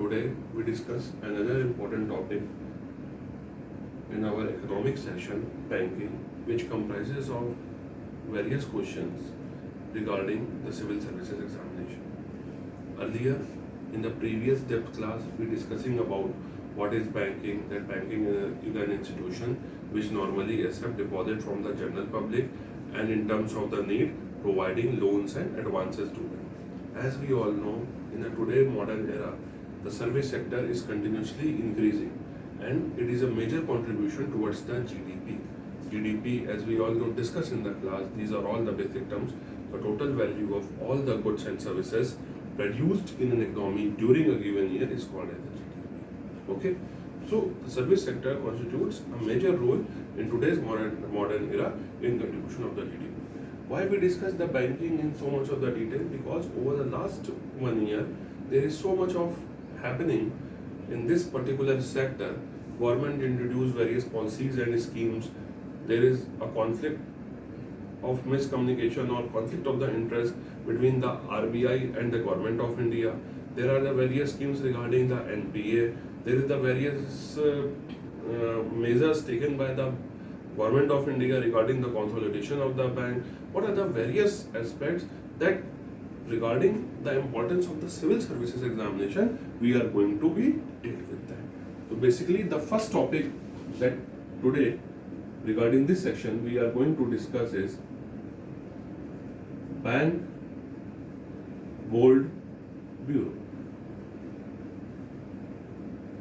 Today we discuss another important topic in our economic session, banking, which comprises of various questions regarding the civil services examination. Earlier, in the previous depth class, we discussing about what is banking, that banking is an institution which normally accept deposit from the general public and in terms of the need, providing loans and advances to them. As we all know, in the today modern era, the service sector is continuously increasing and it is a major contribution towards the GDP. GDP, as we all know, discussed in the class, these are all the basic terms. The total value of all the goods and services produced in an economy during a given year is called as the GDP. Okay, so the service sector constitutes a major role in today's modern era in contribution of the GDP. Why we discuss the banking in so much of the detail? Because over the last 1 year, there is so much of happening in this particular sector. Government introduced various policies and schemes. There is a conflict of miscommunication or conflict of the interest between the RBI and the Government of India. There are the various schemes regarding the NPA. There is the various measures taken by the Government of India regarding the consolidation of the bank. What are the various aspects that regarding the importance of the civil services examination we are going to be dealt with that. So basically the first topic that today regarding this section we are going to discuss is Bank Bold Bureau.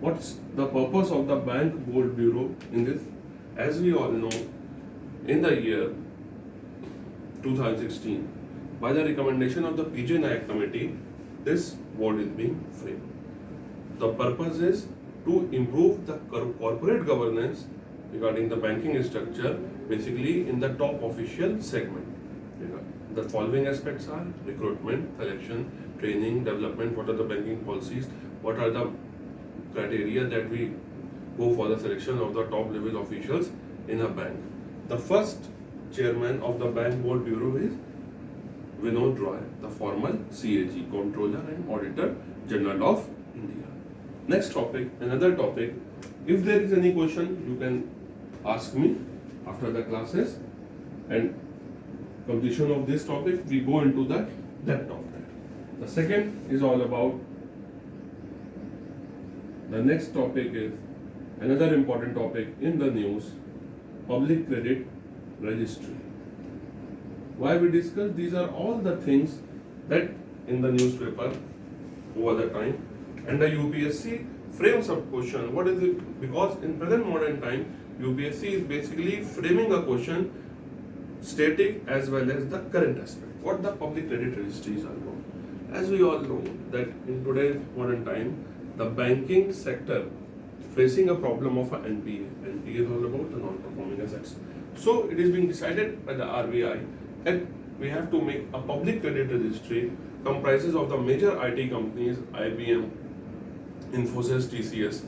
What's the purpose of the Bank Bold Bureau in this? As we all know, in the year 2016, by the recommendation of the PJ Nayak Committee, this board is being framed. The purpose is to improve the corporate governance regarding the banking structure, basically in the top official segment. The following aspects are recruitment, selection, training, development, what are the banking policies, what are the criteria that we go for the selection of the top level officials in a bank. The first chairman of the Bank Board Bureau is Vinod Roy, the former CAG, Comptroller and Auditor General of India. Next topic, another topic. If there is any question, you can ask me after the classes, and completion of this topic, we go into the depth of that. The second is all about, the next topic is another important topic in the news, Public Credit Registry. Why we discuss? These are all the things that in the newspaper over the time, and the UPSC frames a question. What is it? Because in present modern time, UPSC is basically framing a question, static as well as the current aspect. What the public credit registries are about. As we all know that in today's modern time, the banking sector facing a problem of a NPA. NPA is all about the non-performing assets. So it is being decided by the RBI that we have to make a public credit registry comprises of the major IT companies, IBM, Infosys, TCS.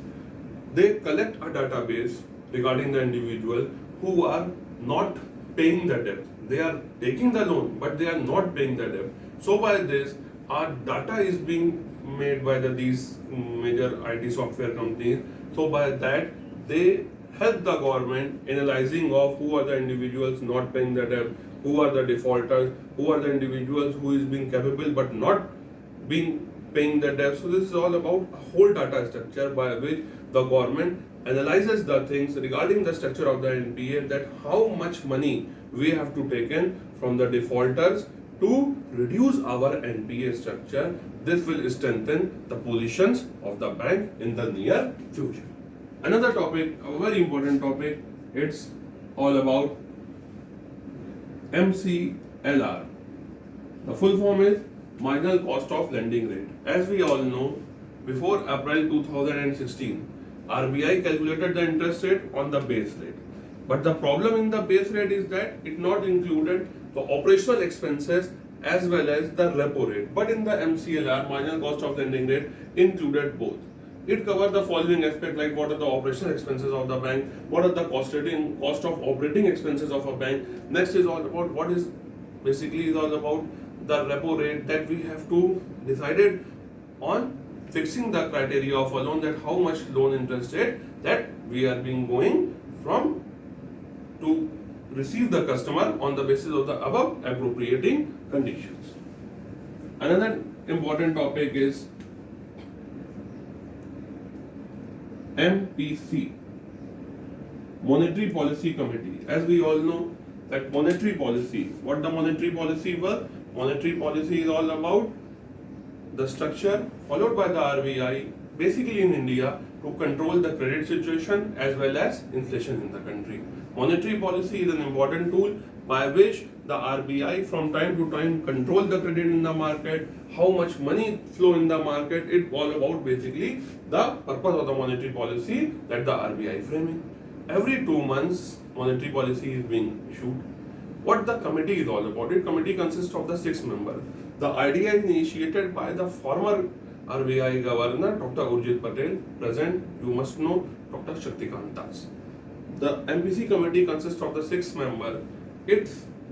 They collect a database regarding the individual who are not paying the debt. They are taking the loan, but they are not paying the debt. So by this, our data is being made by these major IT software companies. So by that, they help the government analyzing of who are the individuals not paying the debt, who are the defaulters, who are the individuals who is being capable but not being paying the debt. So this is all about a whole data structure by which the government analyzes the things regarding the structure of the NPA, that how much money we have to take in from the defaulters to reduce our NPA structure. This will strengthen the positions of the bank in the near future. Another topic, a very important topic, it's all about MCLR. The full form is Marginal Cost of Lending Rate. As we all know, before April 2016, RBI calculated the interest rate on the base rate. But the problem in the base rate is that it not included the operational expenses as well as the repo rate. But in the MCLR, Marginal Cost of Lending Rate, included both. It covered the following aspect, like what are the operational expenses of the bank, what are the cost of operating expenses of a bank. Next is all about what is basically is all about the repo rate that we have to decided on fixing the criteria of a loan, that how much loan interest rate that we are being going from to receive the customer on the basis of the above appropriating conditions. Another important topic is MPC, Monetary Policy Committee. As we all know that monetary policy, what the monetary policy was? Monetary policy is all about the structure followed by the RBI basically in India to control the credit situation as well as inflation in the country. Monetary policy is an important tool by which the RBI from time to time control the credit in the market, how much money flow in the market. It's all about basically the purpose of the monetary policy that the RBI framing. Every 2 months monetary policy is being issued. What the committee is all about? The committee consists of the 6 members. The idea is initiated by the former RBI Governor Dr. Urjit Patel. Present, you must know, Dr. Shaktikant Das. The MPC committee consists of the 6 members. It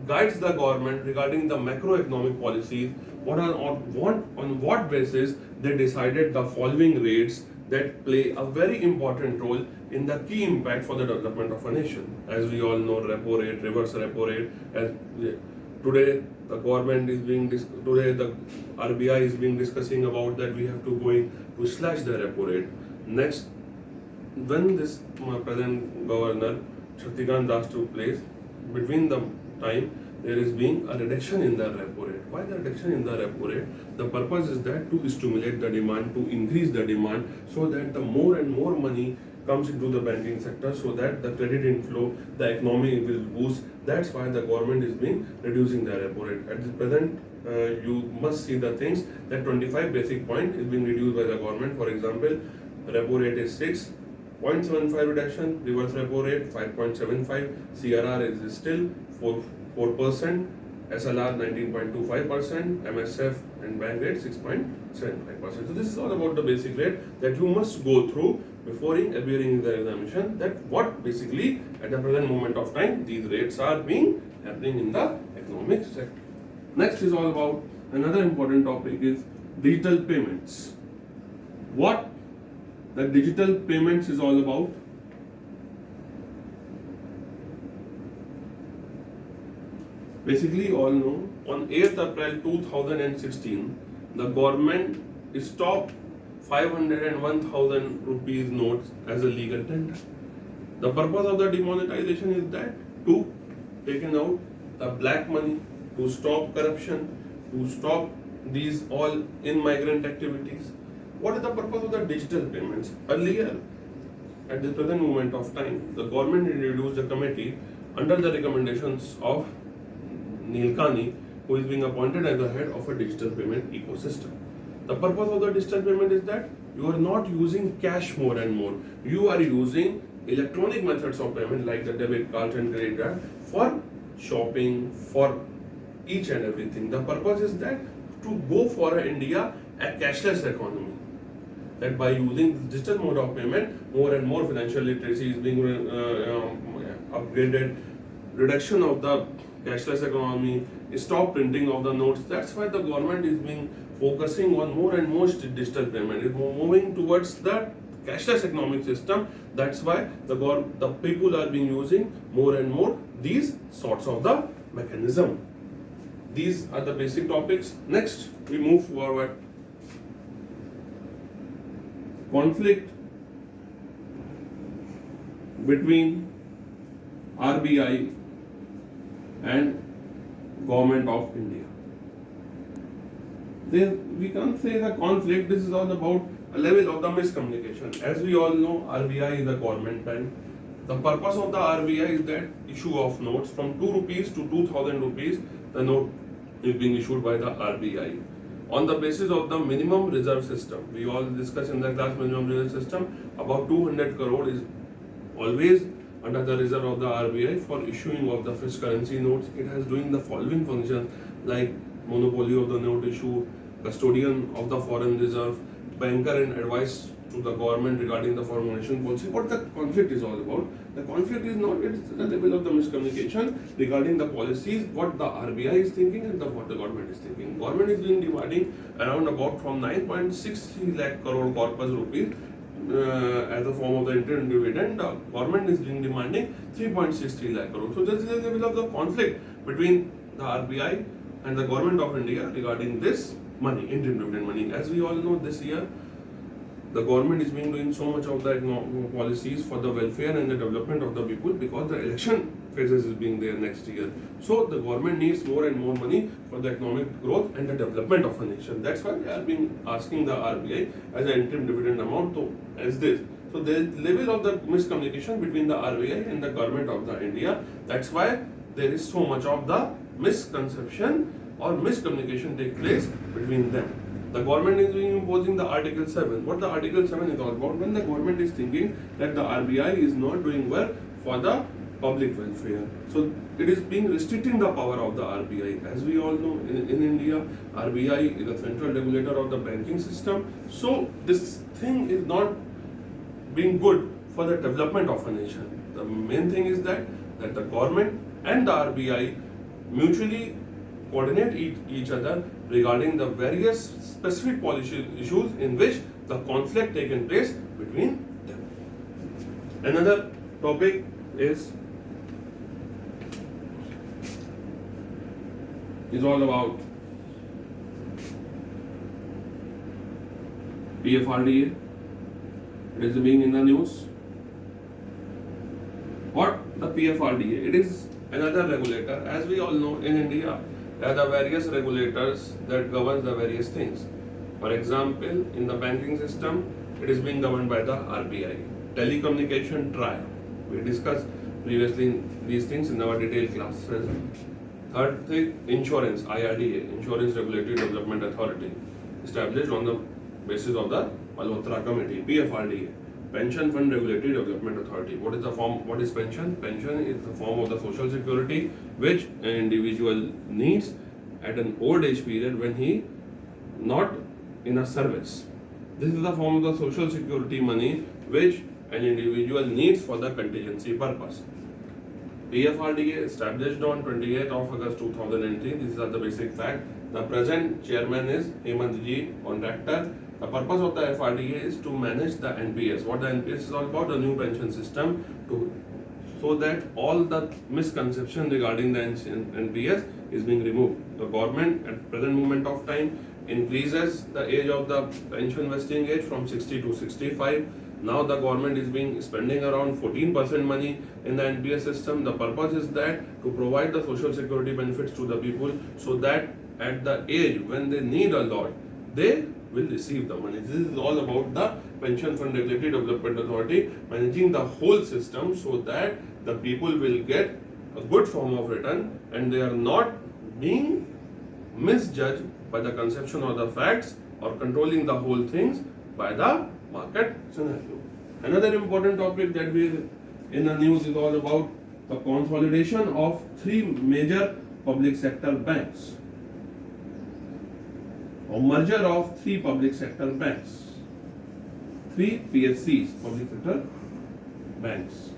guides the government regarding the macroeconomic policies. On what basis they decided the following rates that play a very important role in the key impact for the development of a nation. As we all know, repo rate, reverse repo rate. As today the government is today the RBI is being discussing about that we have to going to slash the repo rate. Next, when this present governor Shaktikant Das took place, between the time there is being a reduction in the repo rate. Why the reduction in the repo rate? The purpose is that to stimulate the demand, to increase the demand, so that the more and more money comes into the banking sector, so that the credit inflow, the economy will boost. That's why the government is being reducing the repo rate. At the present, you must see the things that 25 basic point is being reduced by the government. For example, repo rate is 6.75 reduction, reverse repo rate 5.75, CRR is still 4%, SLR 19.25%, MSF and bank rate 6.75%. So this is all about the basic rate that you must go through before appearing in the examination, that what basically at the present moment of time these rates are being happening in the economic sector. Next is all about another important topic is digital payments. What the digital payments is all about? Basically, all know on 8th April 2016, the government stopped 500 and 1000 rupees notes as a legal tender. The purpose of the demonetization is that to taken out the black money, to stop corruption, to stop these all in-migrant activities. What is the purpose of the digital payments? Earlier, at the present moment of time, the government introduced a committee under the recommendations of Nilekani, who is being appointed as the head of a digital payment ecosystem. The purpose of the digital payment is that you are not using cash more and more. You are using electronic methods of payment like the debit card and credit card for shopping, for each and everything. The purpose is that to go for India a cashless economy. That by using digital mode of payment, more and more financial literacy is being upgraded. Reduction of the cashless economy, stop printing of the notes. That's why the government is being focusing on more and more digital payment. It's moving towards the cashless economic system. That's why the people are being using more and more these sorts of the mechanism. These are the basic topics. Next, we move forward. Conflict between RBI and Government of India. We can't say the conflict. This is all about a level of the miscommunication. As we all know, RBI is a government bank. The purpose of the RBI is that issue of notes from 2 rupees to 2000 rupees. The note is being issued by the RBI on the basis of the minimum reserve system. We all discuss in the class minimum reserve system. About 200 crore is always under the reserve of the RBI for issuing of the fresh currency notes. It has doing the following functions like monopoly of the note issue, custodian of the foreign reserve, banker and advice to the government regarding the foreign monetary policy. What the conflict is all about? The conflict is not at the level of the miscommunication regarding the policies, what the RBI is thinking and what the government is thinking. Government is being dividing around about from 9.63 lakh crore corpus rupees as a form of the interim dividend. The government is being demanding 3.63 lakh crore. So this is the level of the conflict between the RBI and the government of India regarding this money, interim dividend money. As we all know, this year the government is being doing so much of the policies for the welfare and the development of the people because the election phases is being there next year. So the government needs more and more money for the economic growth and the development of a nation. That's why they are being asking the RBI as an interim dividend amount to as this. So the level of the miscommunication between the RBI and the government of the India. That's why there is so much of the misconception or miscommunication take place between them. The government is imposing the Article 7. What the Article 7 is all about? When the government is thinking that the RBI is not doing well for the public welfare. So it is being restricting the power of the RBI. As we all know, in India, RBI is the central regulator of the banking system. So this thing is not being good for the development of a nation. The main thing is that the government and the RBI mutually coordinate each other regarding the various specific policy issues in which the conflict taken place between them. Another topic is all about PFRDA. It is being in the news. What the PFRDA? It is another regulator. As we all know, in India, there are the various regulators that govern the various things. For example, in the banking system, it is being governed by the RBI. Telecommunication TRAI. We discussed previously these things in our detailed classes. Third thing, insurance, IRDA, Insurance Regulatory Development Authority, established on the basis of the Malhotra Committee. PFRDA, Pension Fund Regulatory Development Authority. What is the form? What is pension? Pension is the form of the social security which an individual needs at an old age period when he not in a service. This is the form of the social security money which an individual needs for the contingency purpose. PFRDA established on 28th of August 2003. These are the basic facts. The present chairman is Hemant G. Contractor. The purpose of the FRDA is to manage the NPS. What the NPS is all about? The new pension system, so that all the misconception regarding the NPS is being removed. The government at present moment of time increases the age of the pension vesting age from 60 to 65. Now the government is being spending around 14% money in the NPS system. The purpose is that to provide the social security benefits to the people so that at the age when they need a lot, they will receive the money. This is all about the Pension Fund Regulatory Development Authority managing the whole system so that the people will get a good form of return and they are not being misjudged by the conception of the facts or controlling the whole things by the market scenario. Another important topic that we in the news is all about the consolidation of three major public sector banks. A merger of three public sector banks, three PSCs, public sector banks.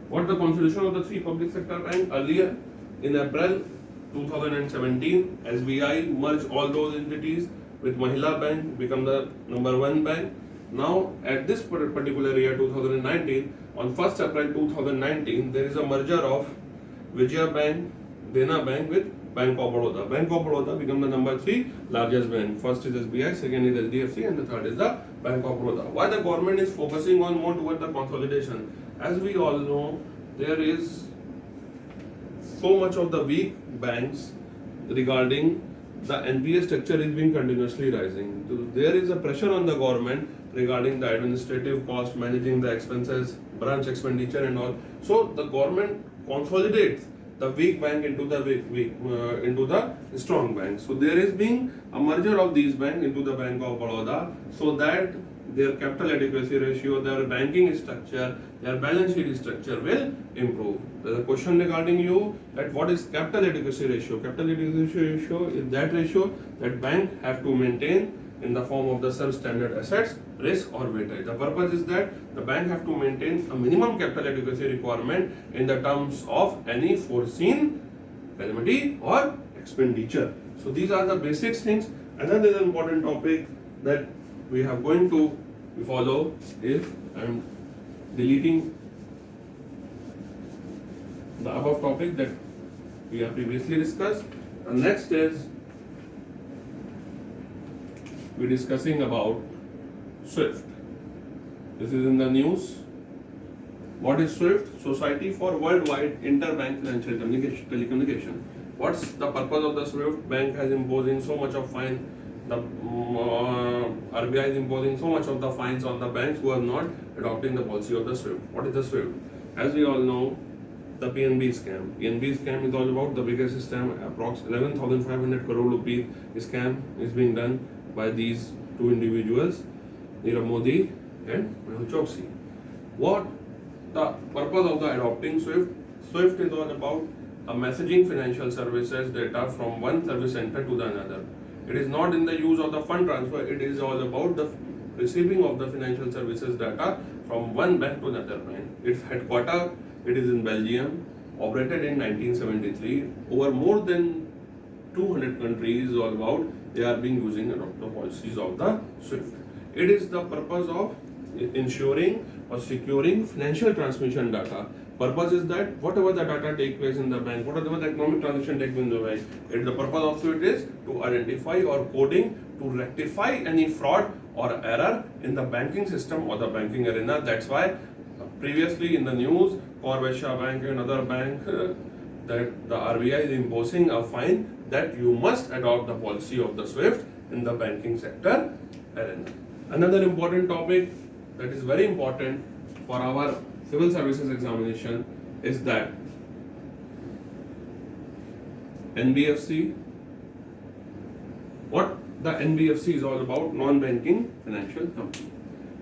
What the consolidation of the three public sector banks? Earlier in April 2017, SBI merged all those entities with Mahila Bank, become the number one bank. Now at this particular year 2019, on 1st April 2019, there is a merger of Vijaya Bank, Dena Bank with Bank of Baroda. Bank of Baroda become the number 3 largest bank. First is SBI, second is HDFC, and the third is the Bank of Baroda. Why the government is focusing on more toward the consolidation? As we all know, there is so much of the weak banks regarding the NPA structure is being continuously rising. There is a pressure on the government regarding the administrative cost, managing the expenses, branch expenditure and all. So the government consolidates the weak bank into the strong bank. So there is being a merger of these banks into the Bank of Baroda so that their capital adequacy ratio, their banking structure, their balance sheet structure will improve. There is a question regarding you that what is capital adequacy ratio? Capital adequacy ratio is that ratio that bank have to maintain in the form of the substandard assets, risk or weightage. The purpose is that the bank have to maintain a minimum capital adequacy requirement in the terms of any foreseen calamity or expenditure. So these are the basic things. Another important topic that we are going to follow is, I'm deleting the above topic that we have previously discussed. And next is we're discussing about SWIFT. This is in the news. What is SWIFT? Society for Worldwide Interbank Financial Telecommunication. What's the purpose of the SWIFT? Bank has imposing so much of fine. The RBI is imposing so much of the fines on the banks who are not adopting the policy of the SWIFT. What is the SWIFT? As we all know, the PNB scam. PNB scam is all about the biggest scam. Approx 11,500 crore rupee scam is being done by these two individuals, Nirav Modi and Mehul Choksi. What the purpose of the adopting SWIFT? SWIFT is all about a messaging financial services data from one service center to the another. It is not in the use of the fund transfer. It is all about the receiving of the financial services data from one bank to another bank. Its headquarters, it is in Belgium, operated in 1973. Over more than 200 countries all about, they are being using the policies of the SWIFT. It is the purpose of ensuring or securing financial transmission data. Purpose is that whatever the data take place in the bank, whatever the economic transaction take place in the bank, the purpose of SWIFT is to identify or coding to rectify any fraud or error in the banking system or the banking arena. That's why previously in the news, Corvesha Bank and other bank, that the RBI is imposing a fine that you must adopt the policy of the SWIFT in the banking sector arena. Another important topic that is very important for our civil services examination is that NBFC. What the NBFC is all about? Non-banking financial company.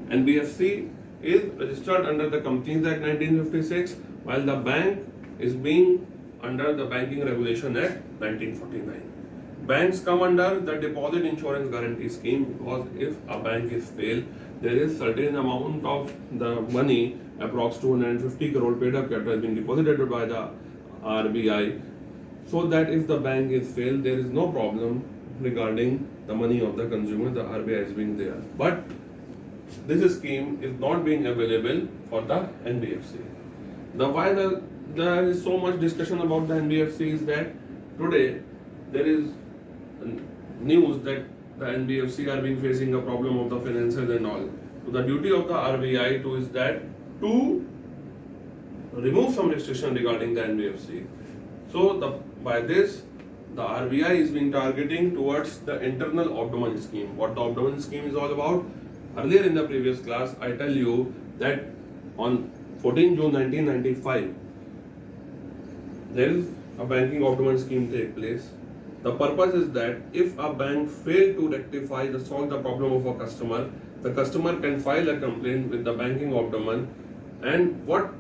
NBFC is registered under the Companies Act 1956, while the bank is being under the Banking Regulation Act 1949. Banks come under the Deposit Insurance Guarantee Scheme because if a bank is failed, there is certain amount of the money, approx 250 crore paid up capital, has been deposited by the RBI, so that if the bank is failed, there is no problem regarding the money of the consumer. The RBI is being there, but this scheme is not being available for the NBFC. Why there is so much discussion about the NBFC is that today there is news that the NBFC are being facing a problem of the finances and all. So the duty of the RBI is that to remove some restriction regarding the NBFC. So by this, the RBI is being targeting towards the internal Obdaman scheme. What the Obdaman scheme is all about? Earlier in the previous class, I tell you that on 14 June 1995, there is a banking Obdaman scheme take place. The purpose is that if a bank failed to rectify solve the problem of a customer, the customer can file a complaint with the banking Obdaman, and what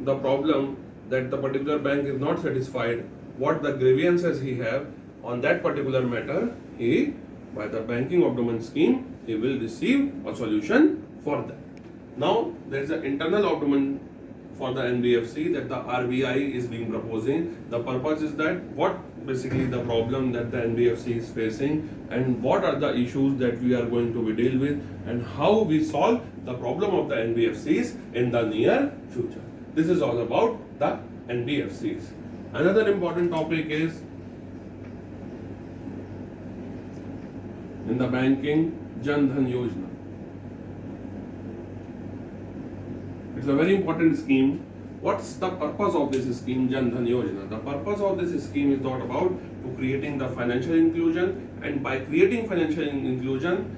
the problem that the particular bank is not satisfied, what the grievances he have on that particular matter, he by the banking Obdaman scheme, he will receive a solution for that. Now there is an internal Obdaman for the NBFC that the RBI is being proposing. The purpose is that what basically the problem that the NBFC is facing and what are the issues that we are going to deal with and how we solve the problem of the NBFCs in the near future. This is all about the NBFCs. Another important topic is in the banking, Jan Dhan Yojana. It's a very important scheme. What's the purpose of this scheme, Jan Dhan Yojana? The purpose of this scheme is not about to creating the financial inclusion, and by creating financial inclusion,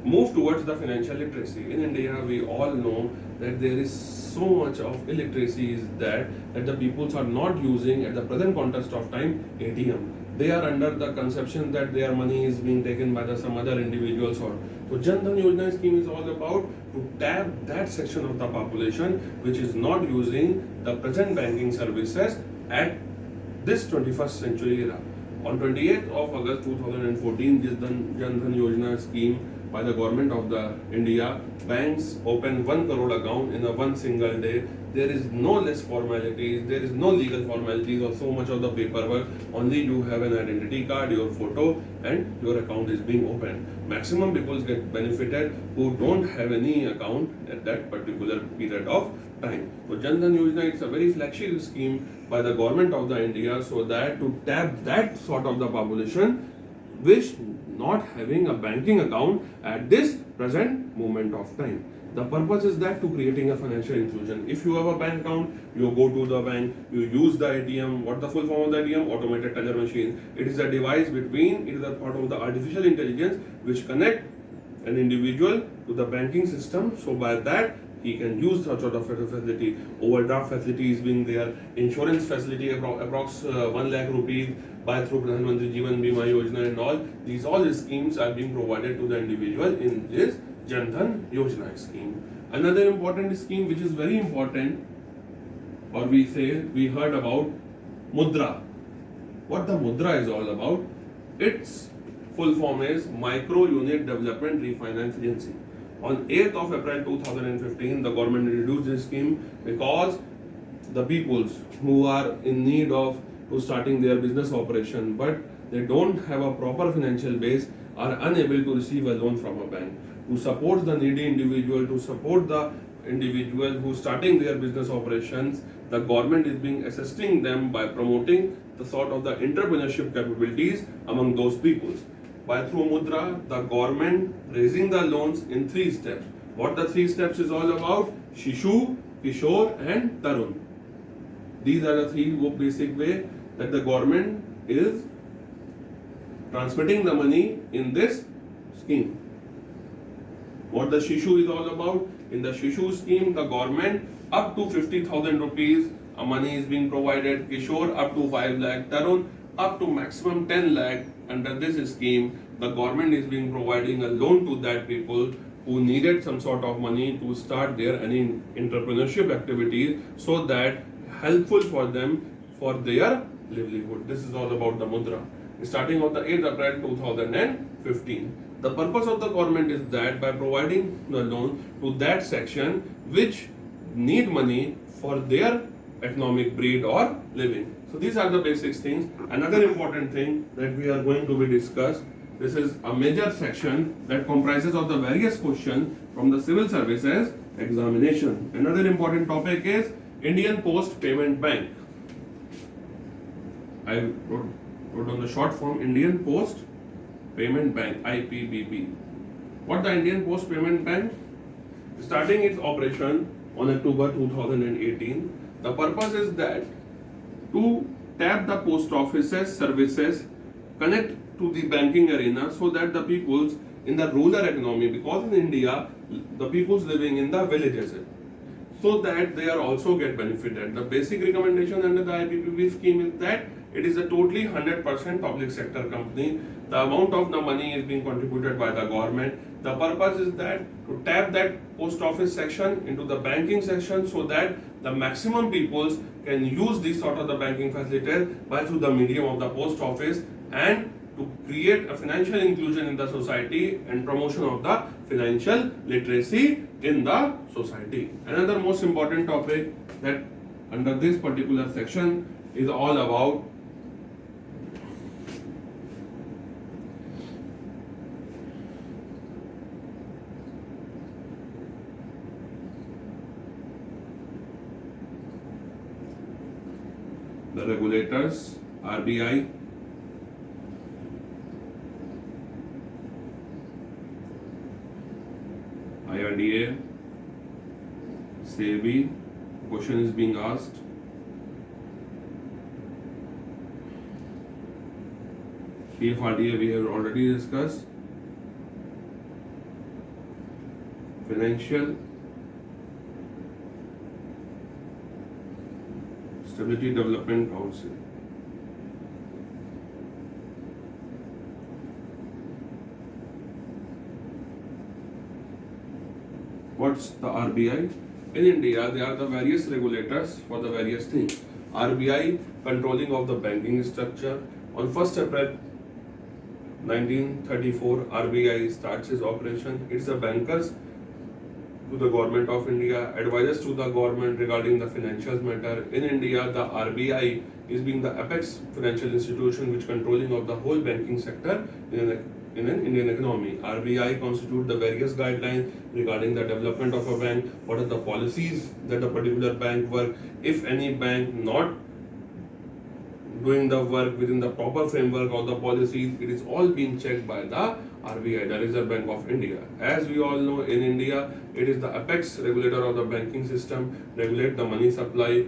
move towards the financial literacy. In India, we all know that there is so much of illiteracy is that the peoples are not using at the present context of time ATM. They are under the conception that their money is being taken by some other individuals. So Jan Dhan Yojana scheme is all about to tap that section of the population which is not using the present banking services at this 21st century era. On 28th of August 2014, this Jan Dhan Yojana scheme by the government of the India, banks open 1 crore account in a one single day. There is no less formalities, there is no legal formalities or so much of the paperwork. Only you have an identity card, your photo, and your account is being opened. Maximum people get benefited who don't have any account at that particular period of time. So Jan Dhan Yojana, it's a very flagship scheme by the government of the India, so that to tap that sort of the population which not having a banking account at this present moment of time. The purpose is that to creating a financial inclusion. If you have a bank account, you go to the bank, you use the ATM. What the full form of the ATM? Automated teller machine. It is a device between, it is a part of the artificial intelligence which connect an individual to the banking system. So by that, he can use such sort of facility. Overdraft facility is being there. Insurance facility approx 1 lakh rupees by through Pradhan Mantri Jeevan Bima Yojana and all. These all schemes are being provided to the individual in this Jan Dhan Yojana scheme. Another important scheme which is very important, or we heard about Mudra. What the Mudra is all about? Its full form is Micro Unit Development Refinance Agency. On 8th of April 2015, the government introduced this scheme because the peoples who are in need of starting their business operation but they don't have a proper financial base are unable to receive a loan from a bank. To support the needy individual, to support the individual who starting their business operations, the government is being assisting them by promoting the sort of the entrepreneurship capabilities among those peoples. By through Mudra, the government raising the loans in 3 steps. What the 3 steps is all about? Shishu, Kishore and Tarun. These are the 3 basic way that the government is transmitting the money in this scheme. What the Shishu is all about? In the Shishu scheme, the government up to 50,000 rupees money is being provided. Kishore up to 5 lakh. Tarun up to maximum 10 lakh. Under this scheme, the government is being providing a loan to that people who needed some sort of money to start their any entrepreneurship activities, so that helpful for them for their livelihood. This is all about the Mudra. Starting on the 8th April 2015. The purpose of the government is that by providing the loan to that section which need money for their economic breed or living. So these are the basic things. Another important thing that we are going to be discussed. This is a major section that comprises of the various questions from the civil services examination. Another important topic is Indian Post Payment Bank. I wrote on the short form Indian Post Payment Bank, IPPB. What the Indian Post Payment Bank? Starting its operation on October 2018. The purpose is that to tap the post office's services, connect to the banking arena, so that the peoples in the rural economy, because in India the peoples living in the villages, so that they are also get benefited. The basic recommendation under the IPPB scheme is that it is a totally 100% public sector company. The amount of the money is being contributed by the government. The purpose is that to tap that post office section into the banking section, so that the maximum peoples can use this sort of the banking facilities by through the medium of the post office, and to create a financial inclusion in the society and promotion of the financial literacy in the society. Another most important topic that under this particular section is all about the regulators, RBI, IRDA, SEBI. Question is being asked. PFRDA we have already discussed. Financial Stability Development Council. What's the RBI? In India, there are the various regulators for the various things. RBI controlling of the banking structure, On 1st April 1934, RBI starts its operation. It's the bankers to the government of India, advisors to the government regarding the financial matter. In India, the RBI is being the apex financial institution which controlling of the whole banking sector in an Indian economy. RBI constitute the various guidelines regarding the development of a bank, what are the policies that a particular bank work, if any bank not doing the work within the proper framework of the policies, it is all being checked by the RBI, the Reserve Bank of India. As we all know, in India, it is the apex regulator of the banking system, regulate the money supply,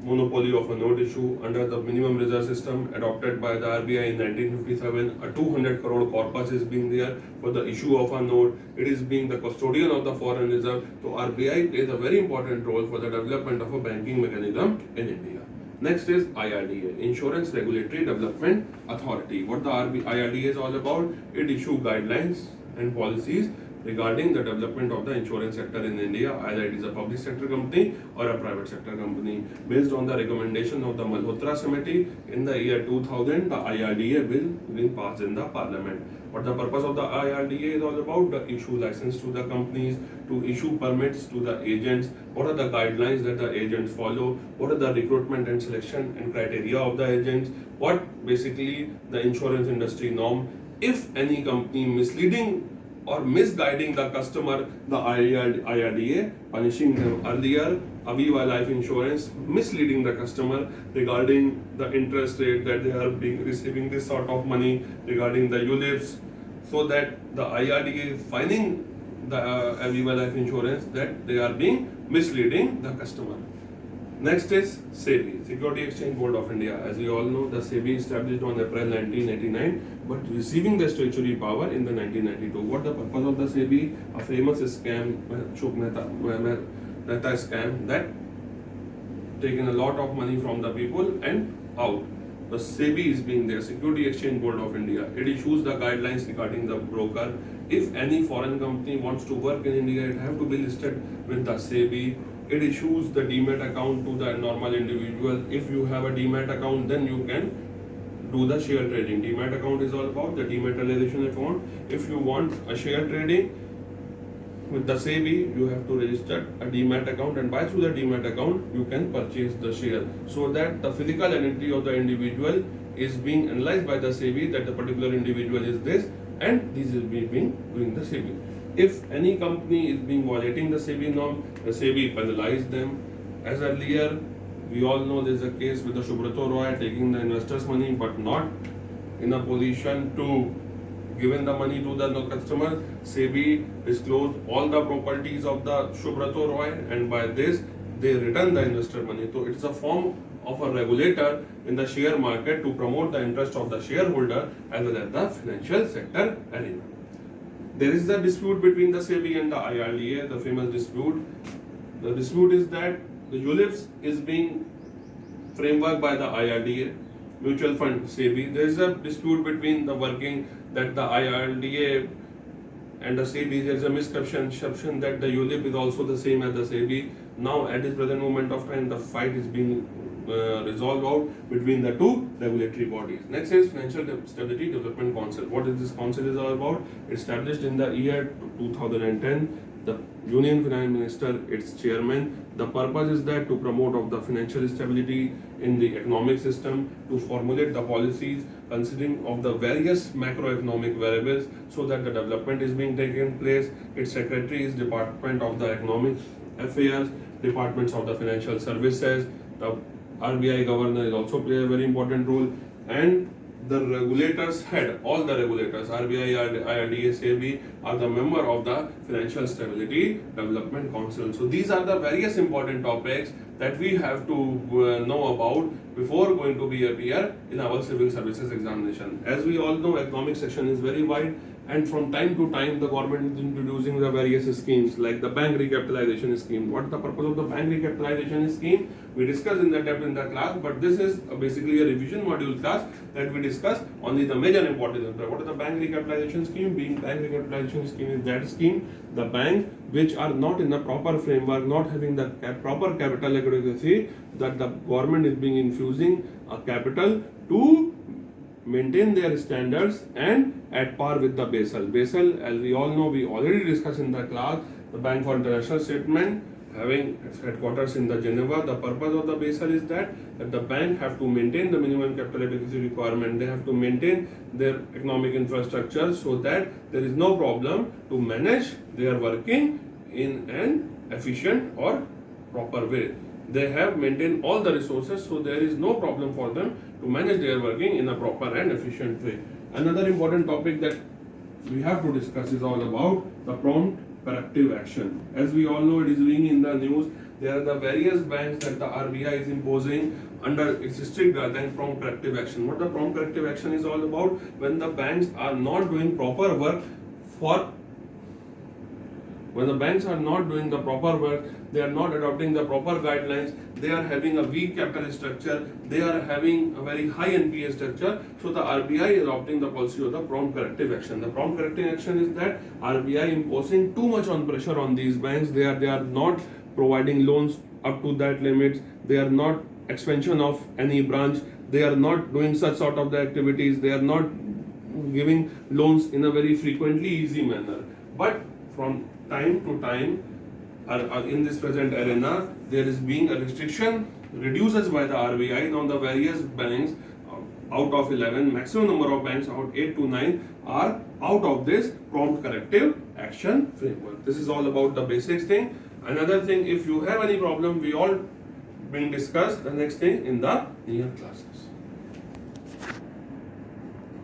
monopoly of a note issue under the minimum reserve system adopted by the RBI in 1957. A 200 crore corpus is being there for the issue of a note. It is being the custodian of the foreign reserve. So RBI plays a very important role for the development of a banking mechanism in India. Next is IRDA, Insurance Regulatory Development Authority. What the IRDA is all about? It issues guidelines and policies regarding the development of the insurance sector in India, either it is a public sector company or a private sector company. Based on the recommendation of the Malhotra Committee, in the year 2000, the IRDA bill being passed in the parliament. What the purpose of the IRDA is all about? To issue license to the companies, to issue permits to the agents, what are the guidelines that the agents follow, what are the recruitment and selection and criteria of the agents, what basically the insurance industry norm. If any company misleading or misguiding the customer, the IRDA punishing them. Earlier, Aviva Life Insurance misleading the customer regarding the interest rate that they are receiving this sort of money regarding the ULIPs, so that the IRDA is fining the Aviva Life Insurance that they are being misleading the customer. Next is SEBI, Security Exchange Board of India. As you all know, the SEBI established on April 1989, but receiving the statutory power in the 1992. What the purpose of the SEBI? A famous scam, Ashok Mehta scam, that taken a lot of money from the people and out. The SEBI is being there, Security Exchange Board of India. It issues the guidelines regarding the broker. If any foreign company wants to work in India, it have to be listed with the SEBI. It issues the demat account to the normal individual. If you have a demat account, then you can do the share trading. Demat account is all about the dematerialization account. If you want a share trading with the SEBI, you have to register a demat account, and by through the demat account, you can purchase the share, so that the physical identity of the individual is being analyzed by the SEBI, that the particular individual is this, and this is being doing the SEBI. If any company is being violating the SEBI norm, the SEBI penalize them. As earlier, we all know there is a case with the Subrato Roy taking the investors' money but not in a position to given the money to the customer. SEBI disclosed all the properties of the Subrato Roy, and by this they return the investor money. So it's a form of a regulator in the share market to promote the interest of the shareholder as well as the financial sector arena. There is a dispute between the SEBI and the IRDA, the famous dispute. The dispute is that the ULIPs is being framework by the IRDA, mutual fund SEBI. There is a dispute between the working that the IRDA and the SEBI. There is a misconception that the ULIP is also the same as the SEBI. Now at this present moment of time, the fight is being resolved out between the two regulatory bodies. Next is Financial Stability Development Council. What is this council is all about? Established in the year 2010. The Union Finance Minister, its chairman. The purpose is that to promote of the financial stability in the economic system, to formulate the policies considering of the various macroeconomic variables, so that the development is being taken place. Its secretary is Department of the Economic Affairs, Departments of the Financial Services. The RBI governor is also play a very important role, and the regulators head, all the regulators, RBI, IRDA, SEBI are the member of the Financial Stability Development Council. So these are the various important topics that we have to know about before going to be appear in our civil services examination. As we all know, economic section is very wide, and from time to time the government is introducing the various schemes like the bank recapitalization scheme. What is the purpose of the bank recapitalization scheme? We discussed in the depth in the class, but this is basically a revision module class that we discuss only the major important. What is the bank recapitalization scheme? Being bank recapitalization scheme is that scheme, the bank which are not in the proper framework, not having the proper capital adequacy, that the government is being infusing a capital to maintain their standards and at par with the Basel. Basel, as we all know, we already discussed in the class, the Bank for International Settlement having its headquarters in the Geneva. The purpose of the Basel is that the bank have to maintain the minimum capital adequacy requirement. They have to maintain their economic infrastructure so that there is no problem to manage their working in an efficient or proper way. They have maintained all the resources, so there is no problem for them to manage their working in a proper and efficient way. Another important topic that we have to discuss is all about the prompt corrective action. As we all know, it is being in the news. There are the various bans that the RBI is imposing under its strict guideline prompt corrective action. What the prompt corrective action is all about? When the banks are not doing proper work when the banks are not doing the proper work, they are not adopting the proper guidelines, they are having a weak capital structure, they are having a very high NPA structure, so the RBI is adopting the policy of the prompt corrective action. The prompt corrective action is that RBI imposing too much on pressure on these banks. They are not providing loans up to that limit, they are not expansion of any branch, they are not doing such sort of the activities, they are not giving loans in a very frequently easy manner. But from time to time, in this present arena, there is being a restriction reduces by the RBI on the various banks. Out of 11, maximum number of banks, out 8 to 9 are out of this prompt corrective action framework. This is all about the basics thing. Another thing, if you have any problem, we all being discussed the next thing in the near classes.